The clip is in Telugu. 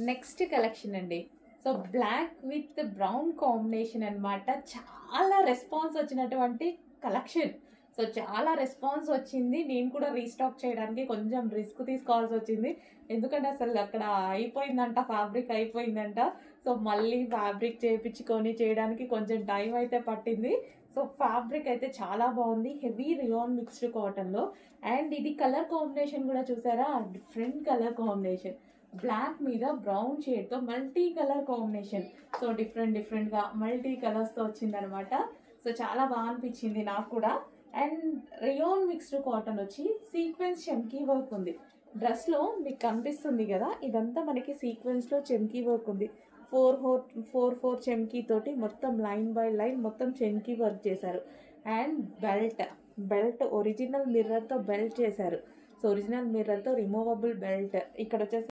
నెక్స్ట్ కలెక్షన్ అండి. So black with brown combination అన్నమాట. చాలా రెస్పాన్స్ వచ్చినటువంటి కలెక్షన్. సో చాలా రెస్పాన్స్ వచ్చింది. నేను కూడా రీస్టాక్ చేయడానికి కొంచెం రిస్క్ తీసుకోవాల్సి వచ్చింది. ఎందుకంటే అసలు అక్కడ అయిపోయిందంట, ఫ్యాబ్రిక్ అయిపోయిందంట. సో మళ్ళీ ఫ్యాబ్రిక్ చేయించుకొని చేయడానికి కొంచెం టైం అయితే పట్టింది. సో ఫ్యాబ్రిక్ అయితే చాలా బాగుంది. హెవీ రియాన్ మిక్స్డ్ కాటన్లో. అండ్ ఇది కలర్ కాంబినేషన్ కూడా చూసారా, డిఫరెంట్ కలర్ కాంబినేషన్. బ్లాక్ మీద బ్రౌన్ షేడ్తో మల్టీ కలర్ కాంబినేషన్. సో డిఫరెంట్గా మల్టీ కలర్స్తో వచ్చిందనమాట. సో చాలా బాగా అనిపించింది నాకు కూడా. అండ్ రియాన్ మిక్స్డ్ కాటన్ వచ్చి సీక్వెన్స్ చెమ్కీ వర్క్ ఉంది. డ్రెస్లో మీకు కనిపిస్తుంది కదా, ఇదంతా మనకి సీక్వెన్స్లో చెమ్కీ వర్క్ ఉంది. ఫోర్ చెమ్కీ తోటి మొత్తం లైన్ బై లైన్ మొత్తం చెమ్కీ వర్క్ చేశారు. అండ్ బెల్ట్ ఒరిజినల్ మిర్రర్తో బెల్ట్ చేశారు. సో ఒరిజినల్ మిర్రర్తో రిమూవబుల్ బెల్ట్. ఇక్కడ వచ్చేసి